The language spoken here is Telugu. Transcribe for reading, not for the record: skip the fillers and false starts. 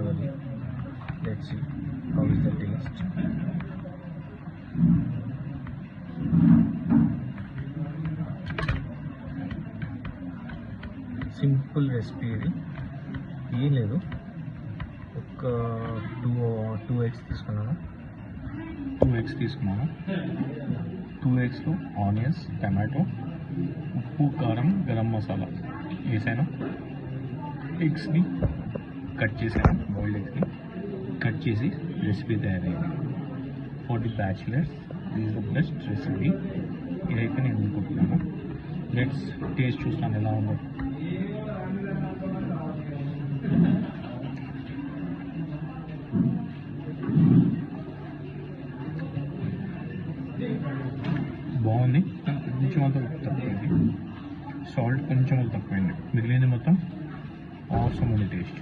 surely. Let's see how is the taste. Simple recipe ఇది, ఏం లేదు. ఒక టూ ఎగ్స్ తీసుకున్నాను. 2 ఎగ్స్లో ఆనియన్స్, టమాటో, ఉప్పు, కారం, గరం మసాలా వేసాను. ఎగ్స్ని కట్ చేశాను, బాయిల్డ్ ఎగ్స్ని కట్ చేసి రెసిపీ తయారైంది. For the bachelors this is the best recipe. ఇదైతే నేను అనుకుంటున్నాను. లెట్స్ టేస్ట్ చూస్తాను ఎలా ఉందో. బాగుంది, కొంచెం అంత తక్కువైంది. సాల్ట్ కొంచెం తక్కువైంది, మిగిలింది మొత్తం ఆసమ్ ఉంది టేస్ట్.